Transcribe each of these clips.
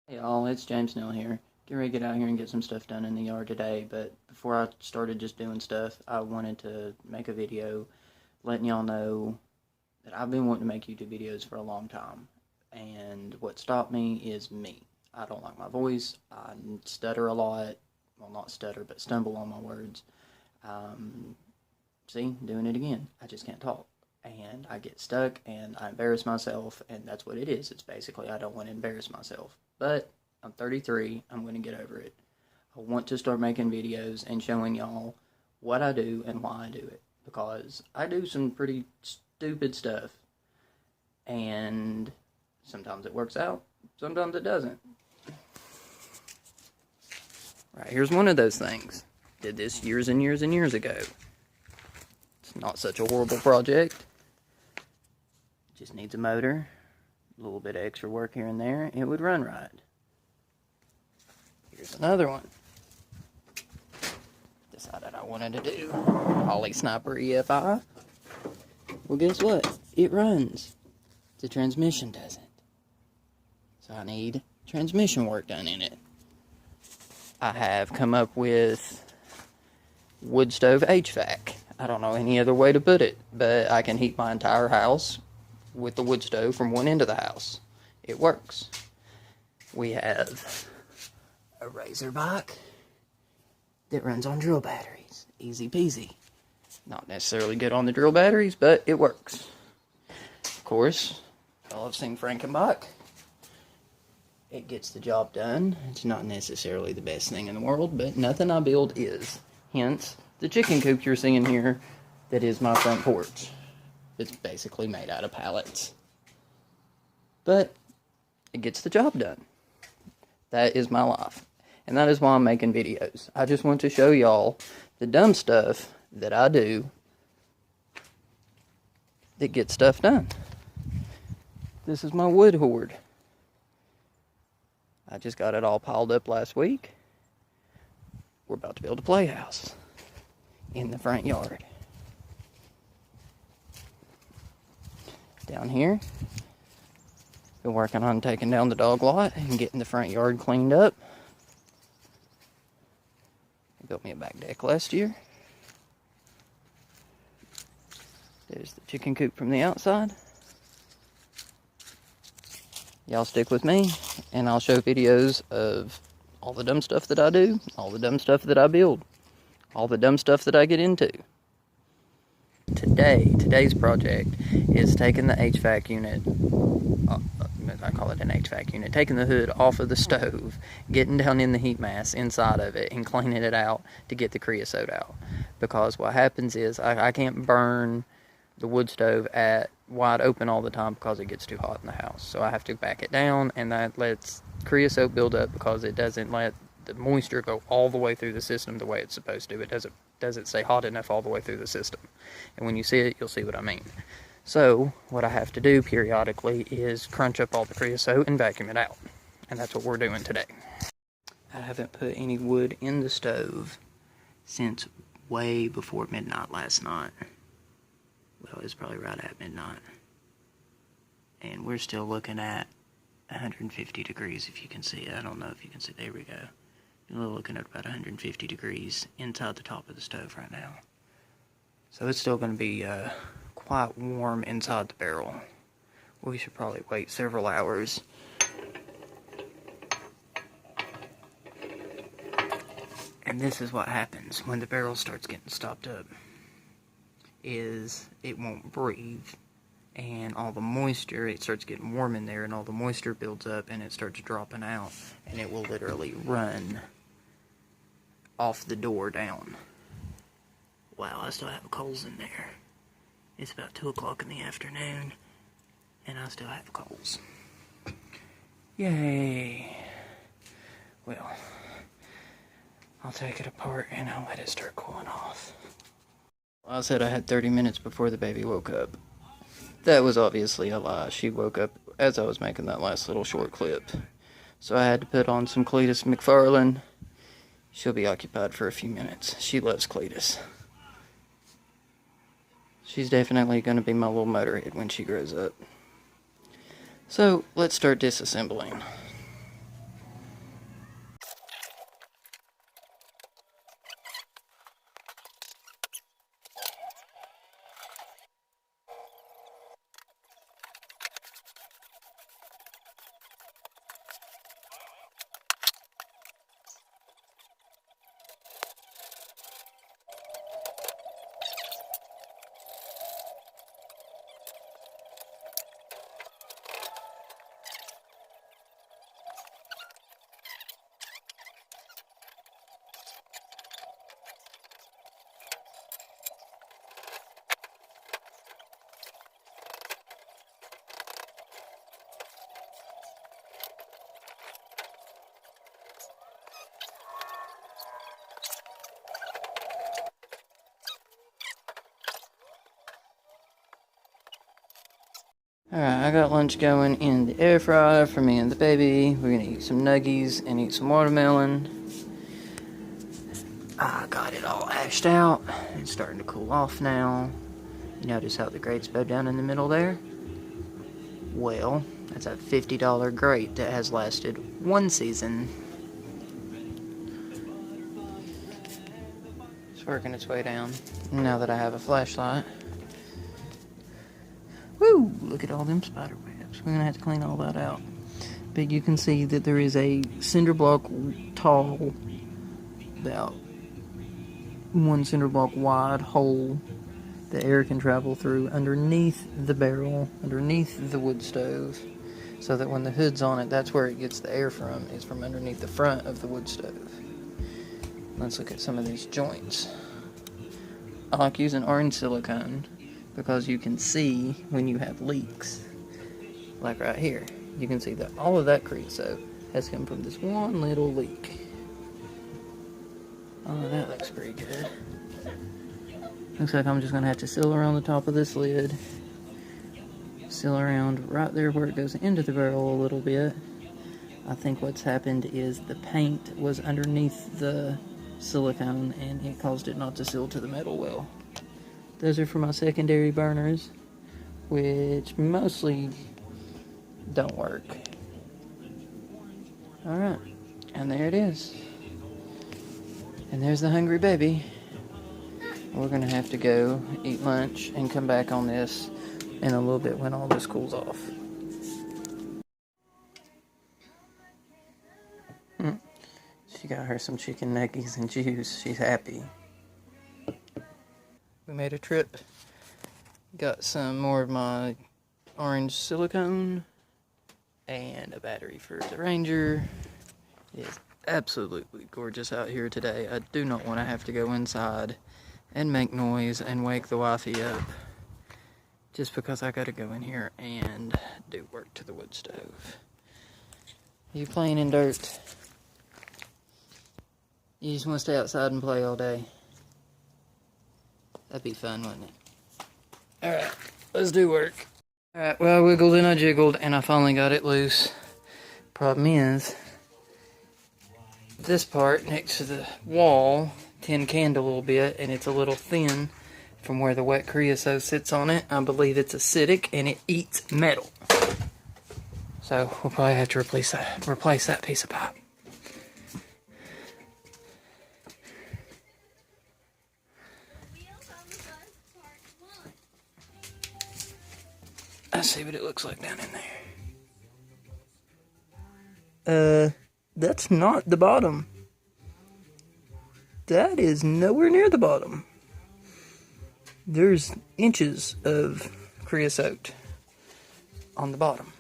Hey y'all, it's James Nell here. Getting ready to get out here and get some stuff done in the yard today, but before I started just doing stuff, I wanted to make a video letting y'all know that I've been wanting to make YouTube videos for a long time, and what stopped me is me. I don't like my voice, I stutter a lot, well not stutter, but stumble on my words. See, doing it again, I just can't talk. And I get stuck and I embarrass myself, and that's what it is. It's basically I don't want to embarrass myself. But I'm 33, I'm going to get over it. I want to start making videos and showing y'all what I do and why I do it. Because I do some pretty stupid stuff. And sometimes it works out, sometimes it doesn't. Right, here's one of those things. Did this years and years and years ago. It's not such a horrible project. Just needs a motor, a little bit of extra work here and there, it would run right. Here's another one. Decided I wanted to do Holly Sniper EFI. Well, guess what? It runs. The transmission doesn't. So I need transmission work done in it. I have come up with wood stove HVAC. I don't know any other way to put it, but I can heat my entire house with the wood stove from one end of the house. It works. We have a razor bike that runs on drill batteries. Easy peasy. Not necessarily good on the drill batteries, but it works. Of course, y'all have seen Frankenbach. It gets the job done. It's not necessarily the best thing in the world, but nothing I build is. Hence, the chicken coop you're seeing here that is my front porch. It's basically made out of pallets. But it gets the job done. That is my life. And that is why I'm making videos. I just want to show y'all the dumb stuff that I do that gets stuff done. This is my wood hoard. I just got it all piled up last week. We're about to build a playhouse in the front yard. Down here, been working on taking down the dog lot and getting the front yard cleaned up. I built me a back deck last year. There's the chicken coop from the outside. Y'all stick with me, and I'll show videos of all the dumb stuff that I do, all the dumb stuff that I build, all the dumb stuff that I get into. Today's project is taking the HVAC unit, I call it an HVAC unit, taking the hood off of the stove, getting down in the heat mass inside of it, and cleaning it out to get the creosote out. Because what happens is I can't burn the wood stove at wide open all the time because it gets too hot in the house. So I have to back it down, and that lets creosote build up because it doesn't let the moisture go all the way through the system the way it's supposed to. It doesn't stay hot enough all the way through the system. And when you see it, you'll see what I mean. So what I have to do periodically is crunch up all the creosote and vacuum it out. And that's what we're doing today. I haven't put any wood in the stove since way before midnight last night. Well, it's probably right at midnight. And we're still looking at 150 degrees, if you can see it. I don't know if you can see. There we go. We're looking at about 150 degrees inside the top of the stove right now. So it's still going to be quite warm inside the barrel. We should probably wait several hours. And this is what happens when the barrel starts getting stopped up. Is it won't breathe, and all the moisture, it starts getting warm in there, and all the moisture builds up and it starts dropping out, and it will literally run off the door down. Wow, I still have coals in there. It's about 2 o'clock in the afternoon, and I still have coals. Yay. Well, I'll take it apart and I'll let it start cooling off. I said I had 30 minutes before the baby woke up. That was obviously a lie. She woke up as I was making that last little short clip. So I had to put on some Cletus McFarlane. She'll be occupied for a few minutes. She loves Cletus. She's definitely going to be my little motorhead when she grows up. So let's start disassembling. Alright, I got lunch going in the air fryer for me and the baby. We're gonna eat some nuggies and eat some watermelon. I got it all hashed out. It's starting to cool off now. You notice how the grate's bowed down in the middle there? Well, that's a $50 grate that has lasted one season. It's working its way down now that I have a flashlight. Woo! Look at all them spider webs. We're gonna have to clean all that out. But you can see that there is a cinder block tall, about 1 cinder block wide hole the air can travel through underneath the barrel, underneath the wood stove, so that when the hood's on it, that's where it gets the air from, is from underneath the front of the wood stove. Let's look at some of these joints. I like using orange silicone because you can see when you have leaks. Like right here, you can see that all of that creosote has come from this one little leak. Oh, that looks pretty good. Looks like I'm just going to have to seal around the top of this lid. Seal around right there where it goes into the barrel a little bit. I think what's happened is the paint was underneath the silicone and it caused it not to seal to the metal well. Those are for my secondary burners, which mostly don't work. Alright, and there it is. And there's the hungry baby. We're going to have to go eat lunch and come back on this in a little bit when all this cools off. She got her some chicken nuggets and juice. She's happy. We made a trip. Got some more of my orange silicone and a battery for the Ranger. It's absolutely gorgeous out here today. I do not want to have to go inside and make noise and wake the wifey up just because I gotta go in here and do work to the wood stove. You playing in dirt? You just want to stay outside and play all day? That'd be fun, wouldn't it? Alright, let's do work. Alright, well, I wiggled and I jiggled and I finally got it loose. Problem is, this part next to the wall tin canned a little bit and it's a little thin from where the wet creosote sits on it. I believe it's acidic and it eats metal. So we'll probably have to replace that piece of pipe. Let's see what it looks like down in there. That's not the bottom. That is nowhere near the bottom. There's inches of creosote on the bottom.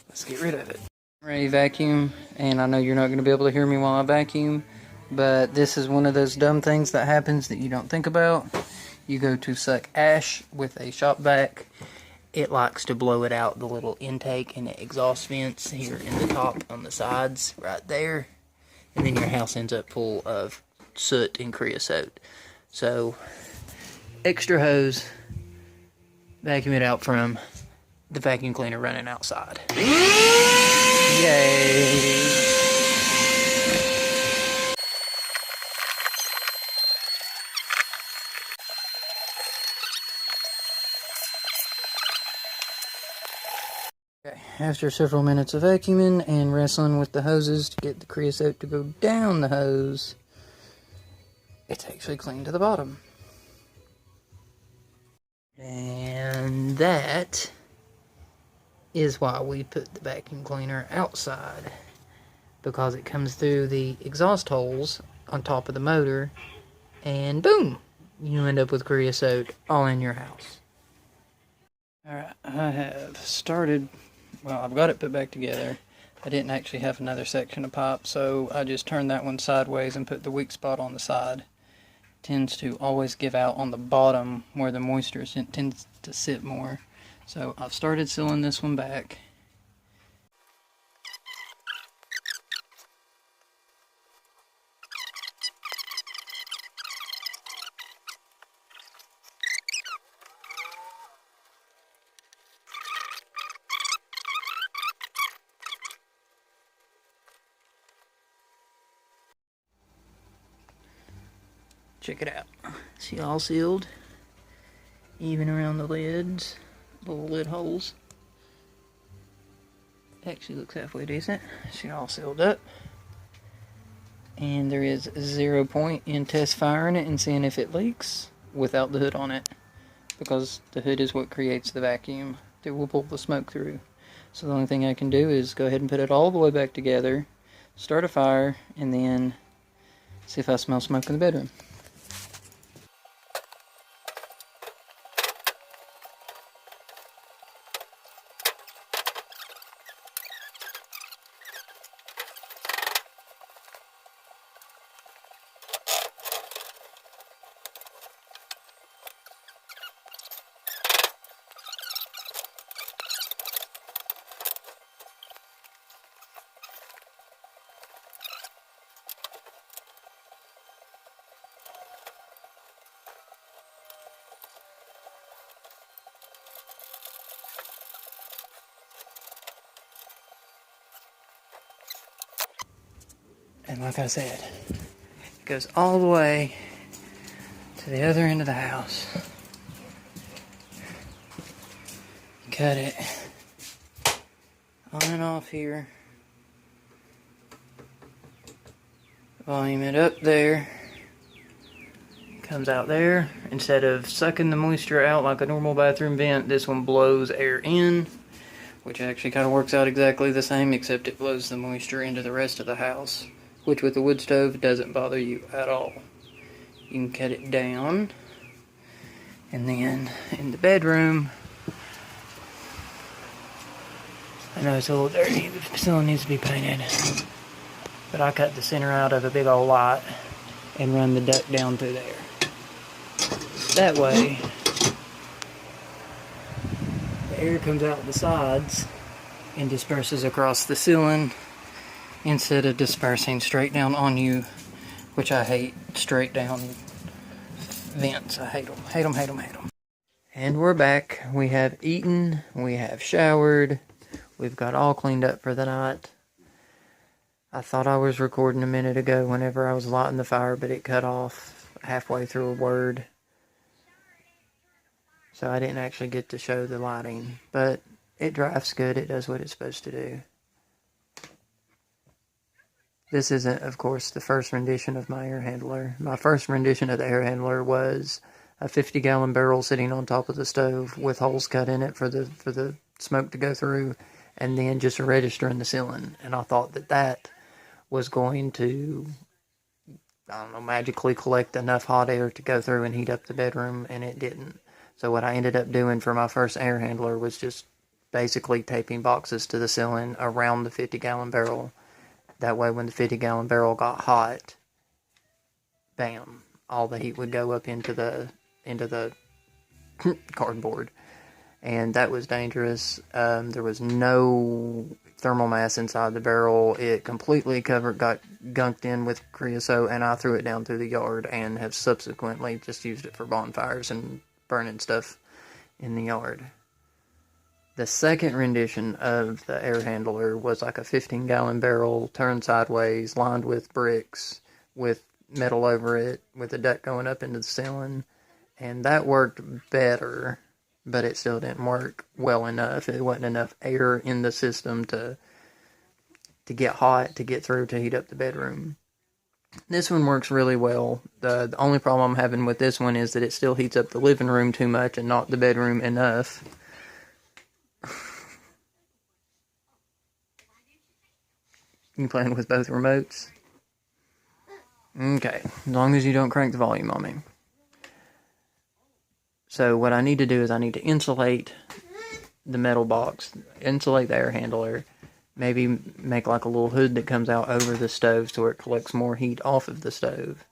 Let's get rid of it. I'm ready to vacuum, and I know you're not going to be able to hear me while I vacuum, but this is one of those dumb things that happens that you don't think about. You go to suck ash with a shop vac, it likes to blow it out the little intake and the exhaust vents here in the top on the sides right there. And then your house ends up full of soot and creosote. So, extra hose, vacuum it out from the vacuum cleaner running outside. Yay! Okay, after several minutes of vacuuming and wrestling with the hoses to get the creosote to go down the hose, it's actually clean to the bottom. And that is why we put the vacuum cleaner outside, because it comes through the exhaust holes on top of the motor, and boom, you end up with creosote all in your house. Alright, I have started. Well, I've got it put back together. I didn't actually have another section of pipe, so I just turned that one sideways and put the weak spot on the side. It tends to always give out on the bottom where the moisture tends to sit more. So I've started sealing this one back. check it out. See, all sealed, even around the lids, little lid holes. Actually looks halfway decent. See, all sealed up. And there is 0 point in test firing it and seeing if it leaks without the hood on it, because the hood is what creates the vacuum that will pull the smoke through. So the only thing I can do is go ahead and put it all the way back together, start a fire, and then see if I smell smoke in the bedroom. And like I said, it goes all the way to the other end of the house. Cut it on and off here. Volume it up there. Comes out there. Instead of sucking the moisture out like a normal bathroom vent, this one blows air in, which actually kind of works out exactly the same, except it blows the moisture into the rest of the house, which with the wood stove doesn't bother you at all. You can cut it down, and then in the bedroom, I know it's a little dirty, the ceiling needs to be painted, but I cut the center out of a big old light and run the duct down through there. That way, the air comes out the sides and disperses across the ceiling instead of dispersing straight down on you, which I hate. Straight down vents, I hate them, hate them, hate them, hate them. And we're back. We have eaten, we have showered, we've got all cleaned up for the night. I thought I was recording a minute ago whenever I was lighting the fire, but it cut off halfway through a word, so I didn't actually get to show the lighting, but it drafts good. It does what it's supposed to do. This isn't, of course, the first rendition of my air handler. My first rendition of the air handler was a 50-gallon barrel sitting on top of the stove with holes cut in it for the smoke to go through, and then just a register in the ceiling. And I thought that was going to, I don't know, magically collect enough hot air to go through and heat up the bedroom, and it didn't. So what I ended up doing for my first air handler was just basically taping boxes to the ceiling around the 50-gallon barrel. That way when the 50-gallon barrel got hot, bam, all the heat would go up into the cardboard. And that was dangerous. There was no thermal mass inside the barrel. It completely got gunked in with creosote, and I threw it down through the yard and have subsequently just used it for bonfires and burning stuff in the yard. The second rendition of the air handler was like a 15-gallon barrel turned sideways, lined with bricks, with metal over it, with a duct going up into the ceiling. And that worked better, but it still didn't work well enough. It wasn't enough air in the system to get hot, to get through, to heat up the bedroom. This one works really well. The only problem I'm having with this one is that it still heats up the living room too much and not the bedroom enough. You playing with both remotes? Okay, as long as you don't crank the volume on me. So what I need to do is I need to insulate the metal box, insulate the air handler, maybe make like a little hood that comes out over the stove so it collects more heat off of the stove.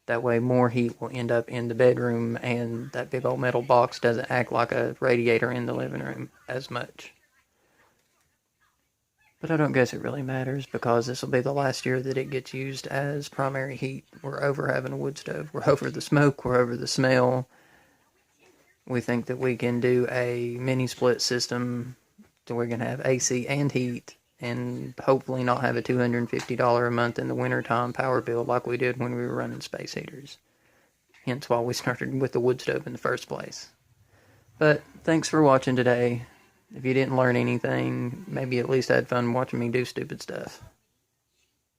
That way more heat will end up in the bedroom and that big old metal box doesn't act like a radiator in the living room as much. But I don't guess it really matters because this will be the last year that it gets used as primary heat. We're over having a wood stove. We're over the smoke. We're over the smell. We think that we can do a mini split system so we're going to have AC and heat and hopefully not have a $250 a month in the wintertime power bill like we did when we were running space heaters. hence why we started with the wood stove in the first place. But thanks for watching today. If you didn't learn anything, maybe at least had fun watching me do stupid stuff.